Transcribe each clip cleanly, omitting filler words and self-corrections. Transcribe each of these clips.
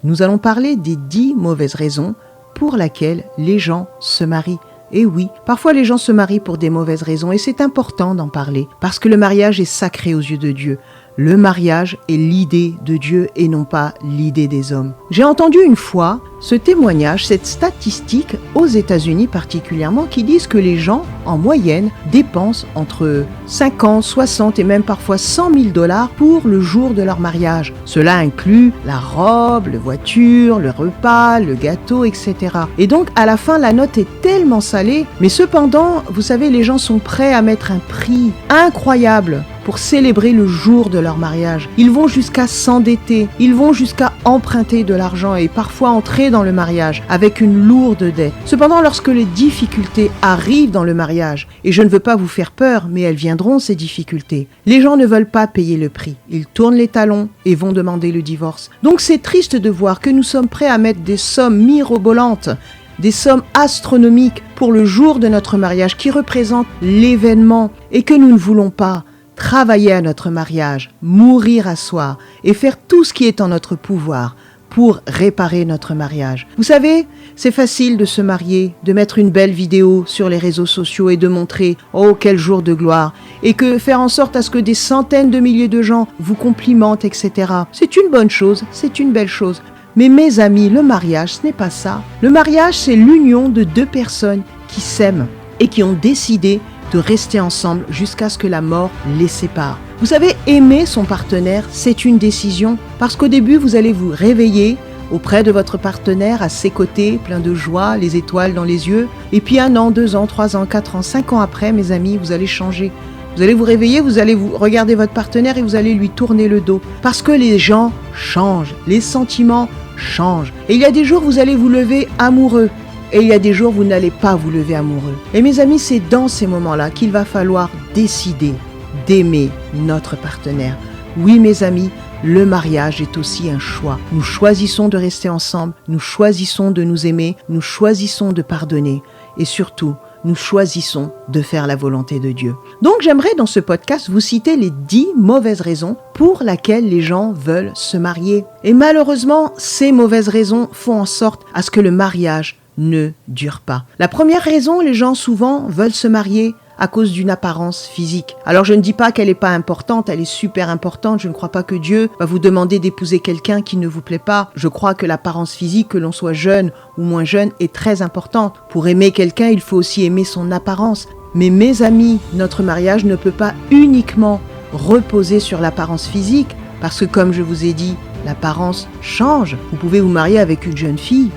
Nous allons parler des 10 mauvaises raisons pour lesquelles les gens se marient. Et oui, parfois les gens se marient pour des mauvaises raisons et c'est important d'en parler parce que le mariage est sacré aux yeux de Dieu. Le mariage est l'idée de Dieu et non pas l'idée des hommes. J'ai entendu une fois ce témoignage, cette statistique aux États-Unis particulièrement qui disent que les gens en moyenne dépensent entre 50, 60 et même parfois 100 000 $ pour le jour de leur mariage. Cela inclut la robe, la voiture, le repas, le gâteau, etc. Et donc à la fin la note est tellement salée, mais cependant, vous savez, les gens sont prêts à mettre un prix incroyable pour célébrer le jour de leur mariage. Ils vont jusqu'à s'endetter, ils vont jusqu'à emprunter de l'argent et parfois entrer dans le mariage avec une lourde dette. Cependant, lorsque les difficultés arrivent dans le mariage, et je ne veux pas vous faire peur, mais elles viendront ces difficultés, les gens ne veulent pas payer le prix. Ils tournent les talons et vont demander le divorce. Donc c'est triste de voir que nous sommes prêts à mettre des sommes mirobolantes, des sommes astronomiques pour le jour de notre mariage qui représente l'événement et que nous ne voulons pas travailler à notre mariage, mourir à soi et faire tout ce qui est en notre pouvoir pour réparer notre mariage. Vous savez, c'est facile de se marier, de mettre une belle vidéo sur les réseaux sociaux et de montrer « Oh, quel jour de gloire !» et que faire en sorte à ce que des centaines de milliers de gens vous complimentent, etc. C'est une bonne chose, c'est une belle chose. Mais mes amis, le mariage, ce n'est pas ça. Le mariage, c'est l'union de deux personnes qui s'aiment et qui ont décidé de rester ensemble jusqu'à ce que la mort les sépare. Vous savez, aimer son partenaire, c'est une décision parce qu'au début, vous allez vous réveiller auprès de votre partenaire, à ses côtés, plein de joie, les étoiles dans les yeux. Et puis 1 an, 2 ans, 3 ans, 4 ans, 5 ans après, mes amis, vous allez changer. Vous allez vous réveiller, vous allez vous regarder votre partenaire et vous allez lui tourner le dos. Parce que les gens changent, les sentiments changent. Et il y a des jours, vous allez vous lever amoureux. Et il y a des jours, vous n'allez pas vous lever amoureux. Et mes amis, c'est dans ces moments-là qu'il va falloir décider d'aimer notre partenaire. Oui, mes amis, le mariage est aussi un choix. Nous choisissons de rester ensemble, nous choisissons de nous aimer, nous choisissons de pardonner. Et surtout, nous choisissons de faire la volonté de Dieu. Donc, j'aimerais dans ce podcast vous citer les 10 mauvaises raisons pour lesquelles les gens veulent se marier. Et malheureusement, ces mauvaises raisons font en sorte à ce que le mariage ne dure pas. La première raison, les gens souvent veulent se marier à cause d'une apparence physique. Alors je ne dis pas qu'elle n'est pas importante, elle est super importante. Je ne crois pas que Dieu va vous demander d'épouser quelqu'un qui ne vous plaît pas. Je crois que l'apparence physique, que l'on soit jeune ou moins jeune, est très importante. Pour aimer quelqu'un, il faut aussi aimer son apparence. Mais mes amis, notre mariage ne peut pas uniquement reposer sur l'apparence physique, parce que comme je vous ai dit, l'apparence change. Vous pouvez vous marier avec une jeune fille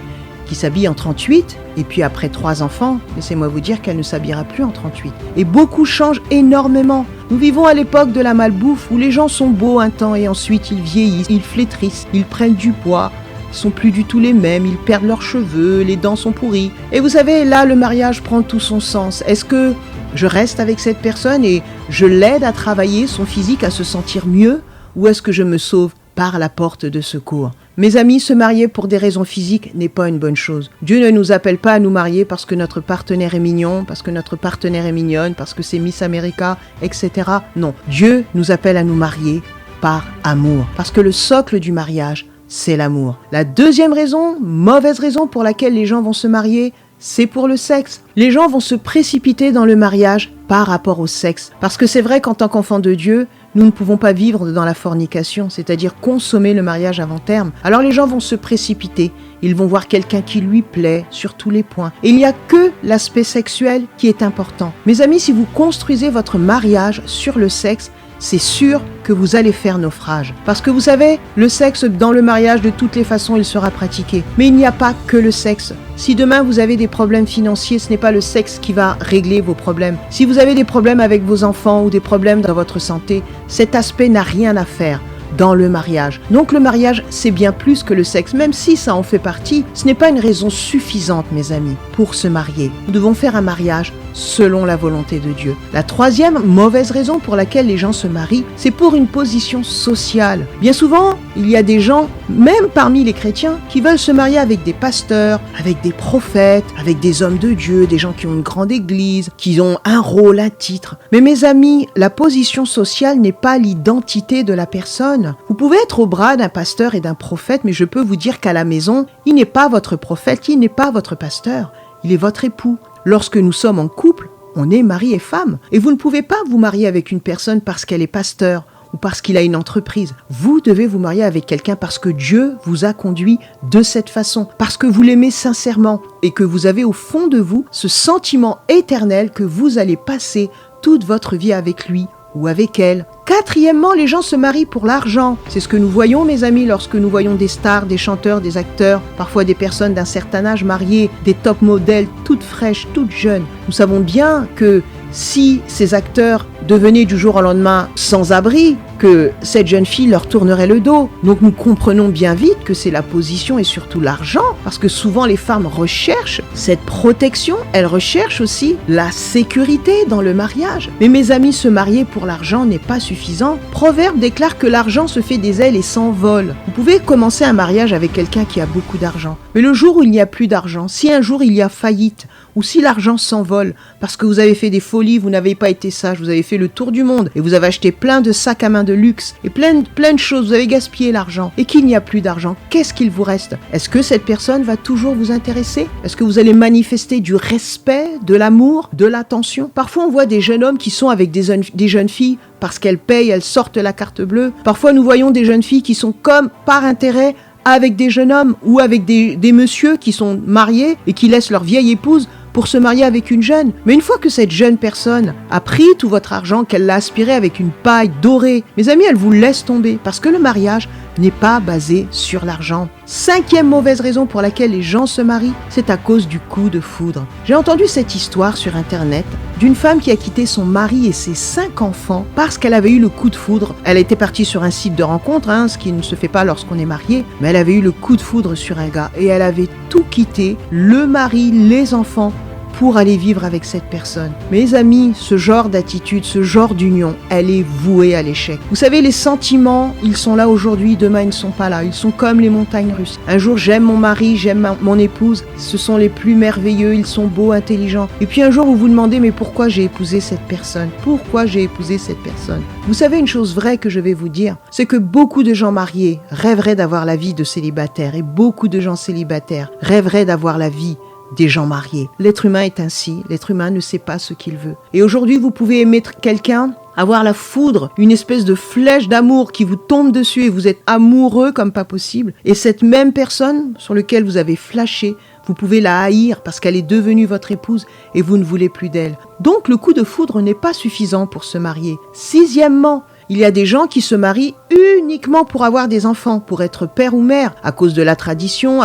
qui s'habille en 38, et puis après 3 enfants, laissez-moi vous dire qu'elle ne s'habillera plus en 38. Et beaucoup changent énormément. Nous vivons à l'époque de la malbouffe, où les gens sont beaux un temps, et ensuite ils vieillissent, ils flétrissent, ils prennent du poids, ils sont plus du tout les mêmes, ils perdent leurs cheveux, les dents sont pourries. Et vous savez, là, le mariage prend tout son sens. Est-ce que je reste avec cette personne et je l'aide à travailler son physique, à se sentir mieux, ou est-ce que je me sauve par la porte de secours? Mes amis, se marier pour des raisons physiques n'est pas une bonne chose. Dieu ne nous appelle pas à nous marier parce que notre partenaire est mignon, parce que notre partenaire est mignonne, parce que c'est Miss America, etc. Non, Dieu nous appelle à nous marier par amour. Parce que le socle du mariage, c'est l'amour. La deuxième raison, mauvaise raison pour laquelle les gens vont se marier, c'est pour le sexe. Les gens vont se précipiter dans le mariage par rapport au sexe. Parce que c'est vrai qu'en tant qu'enfants de Dieu, nous ne pouvons pas vivre dans la fornication, c'est-à-dire consommer le mariage avant terme. Alors les gens vont se précipiter, ils vont voir quelqu'un qui lui plaît sur tous les points. Et il n'y a que l'aspect sexuel qui est important. Mes amis, si vous construisez votre mariage sur le sexe, c'est sûr que vous allez faire naufrage. Parce que vous savez, le sexe dans le mariage, de toutes les façons, il sera pratiqué. Mais il n'y a pas que le sexe. Si demain vous avez des problèmes financiers, ce n'est pas le sexe qui va régler vos problèmes. Si vous avez des problèmes avec vos enfants ou des problèmes dans votre santé, cet aspect n'a rien à faire dans le mariage. Donc le mariage, c'est bien plus que le sexe, même si ça en fait partie. Ce n'est pas une raison suffisante, mes amis, pour se marier. Nous devons faire un mariage selon la volonté de Dieu. La troisième mauvaise raison pour laquelle les gens se marient, c'est pour une position sociale. Bien souvent, il y a des gens, même parmi les chrétiens, qui veulent se marier avec des pasteurs, avec des prophètes, avec des hommes de Dieu, des gens qui ont une grande église, qui ont un rôle, un titre. Mais mes amis, la position sociale n'est pas l'identité de la personne. personne. Vous pouvez être au bras d'un pasteur et d'un prophète, mais je peux vous dire qu'à la maison, il n'est pas votre prophète, il n'est pas votre pasteur, il est votre époux. Lorsque nous sommes en couple, on est mari et femme. Et vous ne pouvez pas vous marier avec une personne parce qu'elle est pasteur ou parce qu'il a une entreprise. Vous devez vous marier avec quelqu'un parce que Dieu vous a conduit de cette façon, parce que vous l'aimez sincèrement et que vous avez au fond de vous ce sentiment éternel que vous allez passer toute votre vie avec lui ou avec elle. Quatrièmement, les gens se marient pour l'argent. C'est ce que nous voyons, mes amis, lorsque nous voyons des stars, des chanteurs, des acteurs, parfois des personnes d'un certain âge mariées, des top modèles, toutes fraîches, toutes jeunes. Nous savons bien que si ces acteurs devenaient du jour au lendemain sans abri, que cette jeune fille leur tournerait le dos. Donc nous comprenons bien vite que c'est la position et surtout l'argent, parce que souvent les femmes recherchent cette protection, elles recherchent aussi la sécurité dans le mariage. Mais mes amis, se marier pour l'argent n'est pas suffisant. Proverbe déclare que l'argent se fait des ailes et s'envole. Vous pouvez commencer un mariage avec quelqu'un qui a beaucoup d'argent, mais le jour où il n'y a plus d'argent, si un jour il y a faillite, ou si l'argent s'envole, parce que vous avez fait des folies, vous n'avez pas été sage, vous avez fait le tour du monde, et vous avez acheté plein de sacs à main de luxe, et plein de choses, vous avez gaspillé l'argent, et qu'il n'y a plus d'argent, qu'est-ce qu'il vous reste? Est-ce que cette personne va toujours vous intéresser? Est-ce que vous allez manifester du respect, de l'amour, de l'attention? Parfois on voit des jeunes hommes qui sont avec des jeunes filles, parce qu'elles payent, elles sortent la carte bleue. Parfois nous voyons des jeunes filles qui sont comme par intérêt, avec des jeunes hommes, ou avec des messieurs qui sont mariés, et qui laissent leur vieille épouse pour se marier avec une jeune. Mais une fois que cette jeune personne a pris tout votre argent, qu'elle l'a aspiré avec une paille dorée, mes amis, elle vous laisse tomber parce que le mariage n'est pas basé sur l'argent. Cinquième mauvaise raison pour laquelle les gens se marient, c'est à cause du coup de foudre. J'ai entendu cette histoire sur internet d'une femme qui a quitté son mari et ses 5 enfants parce qu'elle avait eu le coup de foudre. Elle était partie sur un site de rencontre, ce qui ne se fait pas lorsqu'on est marié, mais elle avait eu le coup de foudre sur un gars et elle avait tout quitté, le mari, les enfants, pour aller vivre avec cette personne. Mes amis, ce genre d'attitude, ce genre d'union, elle est vouée à l'échec. Vous savez, les sentiments, ils sont là aujourd'hui, demain ils ne sont pas là. Ils sont comme les montagnes russes. Un jour, j'aime mon mari, j'aime mon épouse. Ce sont les plus merveilleux, ils sont beaux, intelligents. Et puis un jour, vous vous demandez, mais pourquoi j'ai épousé cette personne? Pourquoi j'ai épousé cette personne? Vous savez, une chose vraie que je vais vous dire, c'est que beaucoup de gens mariés rêveraient d'avoir la vie de célibataire et beaucoup de gens célibataires rêveraient d'avoir la vie des gens mariés. L'être humain est ainsi, l'être humain ne sait pas ce qu'il veut. Et aujourd'hui, vous pouvez aimer quelqu'un, avoir la foudre, une espèce de flèche d'amour qui vous tombe dessus et vous êtes amoureux comme pas possible. Et cette même personne sur laquelle vous avez flashé, vous pouvez la haïr parce qu'elle est devenue votre épouse et vous ne voulez plus d'elle. Donc le coup de foudre n'est pas suffisant pour se marier. Sixièmement, il y a des gens qui se marient uniquement pour avoir des enfants, pour être père ou mère, à cause de la tradition,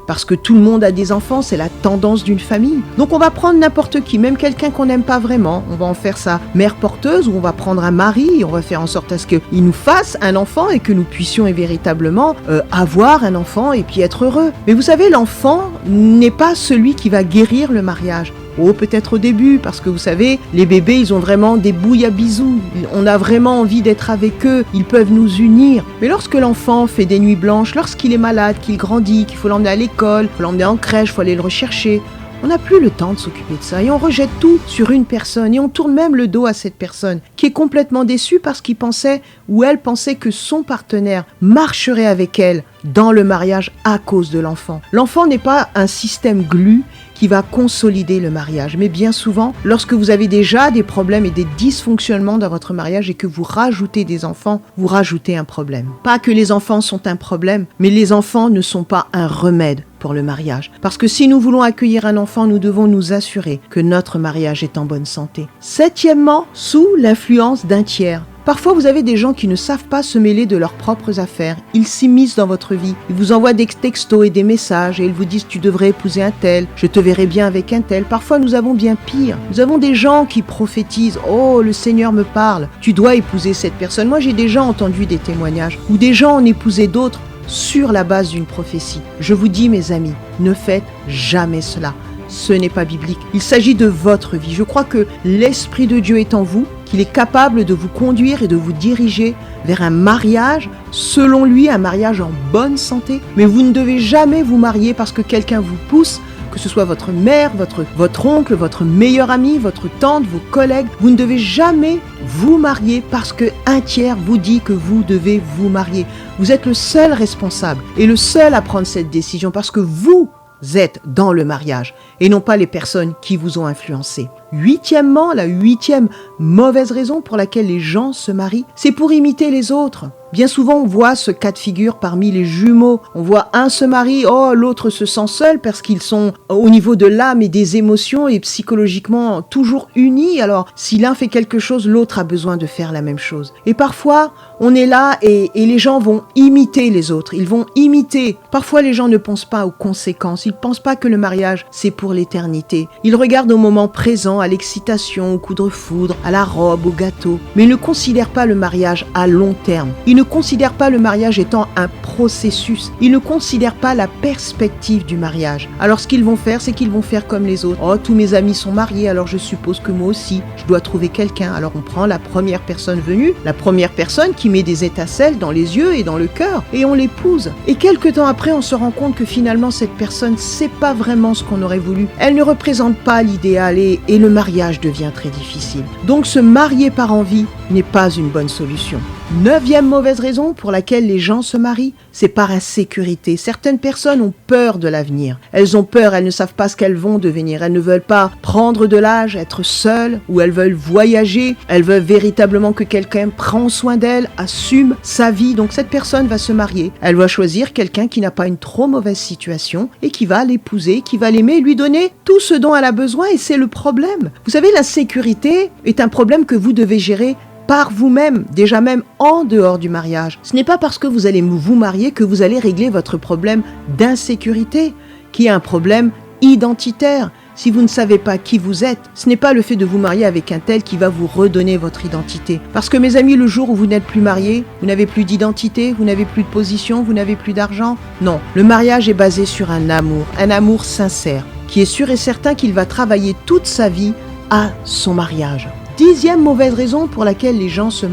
parce que tout le monde a des enfants, c'est la tendance d'une famille. Donc on va prendre n'importe qui, même quelqu'un qu'on n'aime pas vraiment, on va en faire sa mère porteuse, ou on va prendre un mari, et on va faire en sorte à ce qu'il nous fasse un enfant et que nous puissions véritablement avoir un enfant et puis être heureux. Mais vous savez, l'enfant n'est pas celui qui va guérir le mariage. Oh, peut-être au début, parce que vous savez, les bébés, ils ont vraiment des bouilles à bisous. On a vraiment envie d'être avec eux. Ils peuvent nous unir. Mais lorsque l'enfant fait des nuits blanches, lorsqu'il est malade, qu'il grandit, qu'il faut l'emmener à l'école, il faut l'emmener en crèche, il faut aller le rechercher, on n'a plus le temps de s'occuper de ça. Et on rejette tout sur une personne. Et on tourne même le dos à cette personne qui est complètement déçue parce qu'il pensait ou elle pensait que son partenaire marcherait avec elle dans le mariage à cause de l'enfant. L'enfant n'est pas un système glu qui va consolider le mariage. Mais bien souvent, lorsque vous avez déjà des problèmes et des dysfonctionnements dans votre mariage et que vous rajoutez des enfants, vous rajoutez un problème. Pas que les enfants sont un problème, mais les enfants ne sont pas un remède pour le mariage. Parce que si nous voulons accueillir un enfant, nous devons nous assurer que notre mariage est en bonne santé. Septièmement, sous l'influence d'un tiers. Parfois, vous avez des gens qui ne savent pas se mêler de leurs propres affaires. Ils s'immiscent dans votre vie. Ils vous envoient des textos et des messages et ils vous disent « tu devrais épouser un tel, je te verrai bien avec un tel ». Parfois, nous avons bien pire. Nous avons des gens qui prophétisent « oh, le Seigneur me parle, tu dois épouser cette personne ». Moi, j'ai déjà entendu des témoignages où des gens en épousaient d'autres sur la base d'une prophétie. Je vous dis, mes amis, ne faites jamais cela. Ce n'est pas biblique. Il s'agit de votre vie. Je crois que l'Esprit de Dieu est en vous, qu'il est capable de vous conduire et de vous diriger vers un mariage, selon lui, un mariage en bonne santé. Mais vous ne devez jamais vous marier parce que quelqu'un vous pousse, que ce soit votre mère, votre oncle, votre meilleur ami, votre tante, vos collègues. Vous ne devez jamais vous marier parce qu'un tiers vous dit que vous devez vous marier. Vous êtes le seul responsable et le seul à prendre cette décision parce que vous êtes dans le mariage et non pas les personnes qui vous ont influencé. Huitièmement, la huitième mauvaise raison pour laquelle les gens se marient, c'est pour imiter les autres. Bien souvent, on voit ce cas de figure parmi les jumeaux. On voit un se marie, l'autre se sent seul parce qu'ils sont au niveau de l'âme et des émotions et psychologiquement toujours unis. Alors, si l'un fait quelque chose, l'autre a besoin de faire la même chose. Et parfois, on est là et les gens vont imiter les autres. Ils vont imiter. Parfois, les gens ne pensent pas aux conséquences. Ils ne pensent pas que le mariage, c'est pour l'éternité. Ils regardent au moment présent, à l'excitation, au coup de foudre, à la robe, au gâteau. Mais ils ne considèrent pas le mariage à long terme. Ils ne considèrent pas le mariage étant un processus. Ils ne considèrent pas la perspective du mariage. Alors ce qu'ils vont faire, c'est qu'ils vont faire comme les autres. Tous mes amis sont mariés, alors je suppose que moi aussi, je dois trouver quelqu'un. Alors on prend la première personne venue, la première personne qui met des étincelles dans les yeux et dans le cœur, et on l'épouse. Et quelque temps après, on se rend compte que finalement, cette personne, c'est pas vraiment ce qu'on aurait voulu. Elle ne représente pas l'idéal et le mariage devient très difficile. Donc se marier par envie n'est pas une bonne solution. Neuvième mauvaise raison pour laquelle les gens se marient, c'est par insécurité. Certaines personnes ont peur de l'avenir. Elles ont peur, elles ne savent pas ce qu'elles vont devenir. Elles ne veulent pas prendre de l'âge, être seules, ou elles veulent voyager. Elles veulent véritablement que quelqu'un prenne soin d'elles, assume sa vie. Donc cette personne va se marier. Elle va choisir quelqu'un qui n'a pas une trop mauvaise situation et qui va l'épouser, qui va l'aimer, lui donner tout ce dont elle a besoin et c'est le problème. Vous savez, l'insécurité est un problème que vous devez gérer par vous-même, déjà même en dehors du mariage. Ce n'est pas parce que vous allez vous marier que vous allez régler votre problème d'insécurité, qui est un problème identitaire. Si vous ne savez pas qui vous êtes, ce n'est pas le fait de vous marier avec un tel qui va vous redonner votre identité. Parce que mes amis, le jour où vous n'êtes plus mariés, vous n'avez plus d'identité, vous n'avez plus de position, vous n'avez plus d'argent. Non, le mariage est basé sur un amour sincère, qui est sûr et certain qu'il va travailler toute sa vie à son mariage. Dixième mauvaise raison pour laquelle les gens se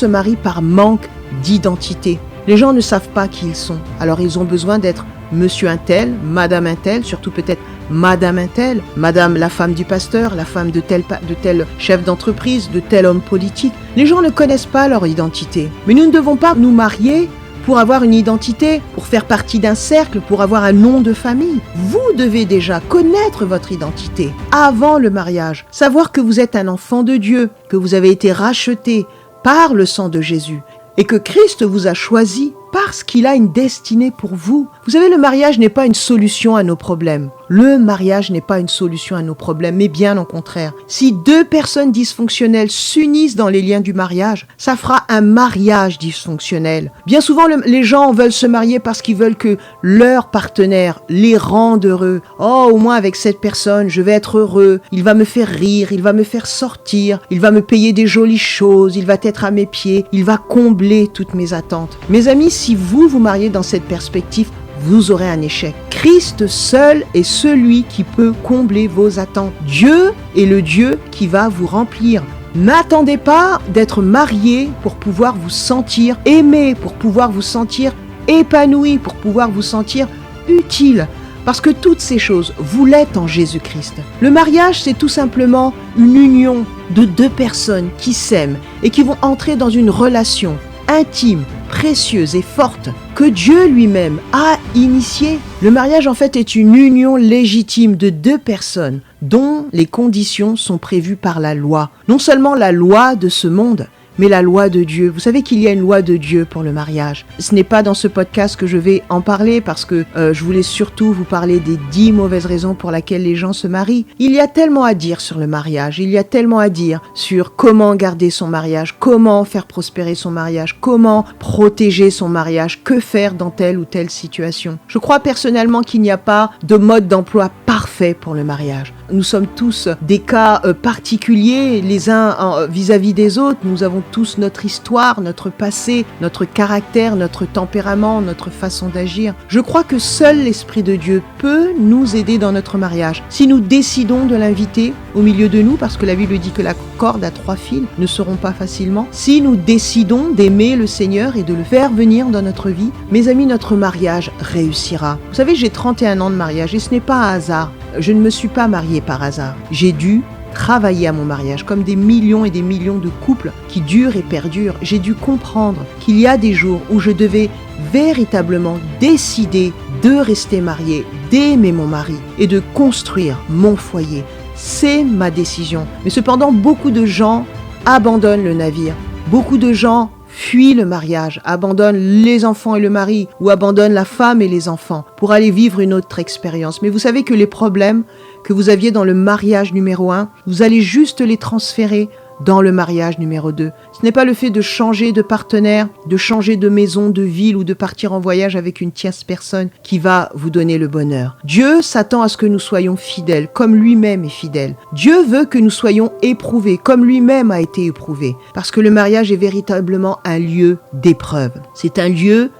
marient par manque d'identité. Les gens ne savent pas qui ils sont, alors ils ont besoin d'être monsieur un tel, madame un tel, surtout peut-être madame un tel, madame la femme du pasteur, la femme de tel chef d'entreprise, de tel homme politique. Les gens ne connaissent pas leur identité. Mais nous ne devons pas nous marier pour avoir une identité, pour faire partie d'un cercle, pour avoir un nom de famille. Vous devez déjà connaître votre identité avant le mariage, savoir que vous êtes un enfant de Dieu, que vous avez été racheté par le sang de Jésus et que Christ vous a choisi parce qu'il a une destinée pour vous. Vous savez, le mariage n'est pas une solution à nos problèmes. Le mariage n'est pas une solution à nos problèmes, mais bien au contraire. Si deux personnes dysfonctionnelles s'unissent dans les liens du mariage, ça fera un mariage dysfonctionnel. Bien souvent, les gens veulent se marier parce qu'ils veulent que leur partenaire les rende heureux. Au moins avec cette personne, je vais être heureux. Il va me faire rire, il va me faire sortir, il va me payer des jolies choses, il va être à mes pieds, il va combler toutes mes attentes. Mes amis, si vous vous mariez dans cette perspective, vous aurez un échec. Christ seul est celui qui peut combler vos attentes. Dieu est le Dieu qui va vous remplir. N'attendez pas d'être marié pour pouvoir vous sentir aimé, pour pouvoir vous sentir épanoui, pour pouvoir vous sentir utile. Parce que toutes ces choses, vous l'êtes en Jésus-Christ. Le mariage, c'est tout simplement une union de deux personnes qui s'aiment et qui vont entrer dans une relation intime, précieuse et forte que Dieu lui-même a initiée. Le mariage, en fait, est une union légitime de deux personnes dont les conditions sont prévues par la loi. Non seulement la loi de ce monde, mais la loi de Dieu. Vous savez qu'il y a une loi de Dieu pour le mariage. Ce n'est pas dans ce podcast que je vais en parler parce que je voulais surtout vous parler des 10 mauvaises raisons pour lesquelles les gens se marient. Il y a tellement à dire sur le mariage, il y a tellement à dire sur comment garder son mariage, comment faire prospérer son mariage, comment protéger son mariage, que faire dans telle ou telle situation. Je crois personnellement qu'il n'y a pas de mode d'emploi parfait pour le mariage. Nous sommes tous des cas particuliers les uns vis-à-vis des autres. Nous avons tous notre histoire, notre passé, notre caractère, notre tempérament, notre façon d'agir. Je crois que seul l'Esprit de Dieu peut nous aider dans notre mariage. Si nous décidons de l'inviter au milieu de nous, parce que la Bible dit que la corde à 3 fils ne se rompt pas facilement, si nous décidons d'aimer le Seigneur et de le faire venir dans notre vie, mes amis, notre mariage réussira. Vous savez, j'ai 31 ans de mariage et ce n'est pas un hasard. Je ne me suis pas mariée par hasard. J'ai dû travailler à mon mariage, comme des millions et des millions de couples qui durent et perdurent. J'ai dû comprendre qu'il y a des jours où je devais véritablement décider de rester mariée, d'aimer mon mari et de construire mon foyer. C'est ma décision. Mais cependant, beaucoup de gens abandonnent le navire. Beaucoup de gens fuient le mariage, abandonnent les enfants et le mari, ou abandonnent la femme et les enfants pour aller vivre une autre expérience. Mais vous savez que les problèmes que vous aviez dans le mariage numéro 1, vous allez juste les transférer dans le mariage numéro 2. Ce n'est pas le fait de changer de partenaire, de changer de maison, de ville ou de partir en voyage avec une tierce personne qui va vous donner le bonheur. Dieu s'attend à ce que nous soyons fidèles, comme lui-même est fidèle. Dieu veut que nous soyons éprouvés, comme lui-même a été éprouvé. Parce que le mariage est véritablement un lieu d'épreuve. C'est un lieu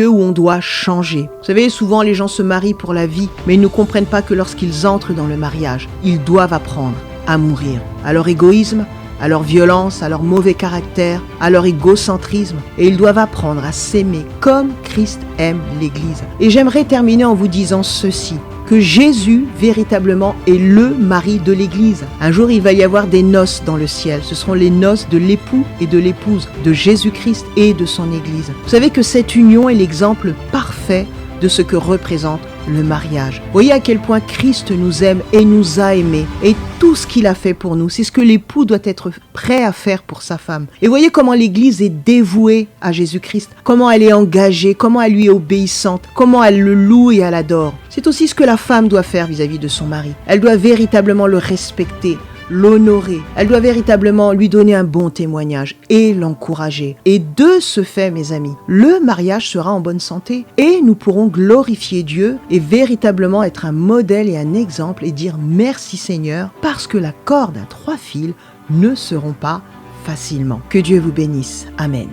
où on doit changer. Vous savez, souvent les gens se marient pour la vie, mais ils ne comprennent pas que lorsqu'ils entrent dans le mariage, ils doivent apprendre à mourir à leur égoïsme, à leur violence, à leur mauvais caractère, à leur égocentrisme, et ils doivent apprendre à s'aimer comme Christ aime l'Église. Et j'aimerais terminer en vous disant ceci, que Jésus, véritablement, est le mari de l'Église. Un jour, il va y avoir des noces dans le ciel. Ce seront les noces de l'époux et de l'épouse, de Jésus-Christ et de son Église. Vous savez que cette union est l'exemple parfait de ce que représente le mariage. Voyez à quel point Christ nous aime et nous a aimés. Et tout ce qu'il a fait pour nous, c'est ce que l'époux doit être prêt à faire pour sa femme. Et voyez comment l'Église est dévouée à Jésus-Christ, comment elle est engagée, comment elle lui est obéissante, comment elle le loue et elle l'adore. C'est aussi ce que la femme doit faire vis-à-vis de son mari. Elle doit véritablement le respecter, l'honorer. Elle doit véritablement lui donner un bon témoignage et l'encourager. Et de ce fait, mes amis, le mariage sera en bonne santé et nous pourrons glorifier Dieu et véritablement être un modèle et un exemple et dire merci Seigneur parce que la corde à 3 fils ne se rompt pas facilement. Que Dieu vous bénisse. Amen.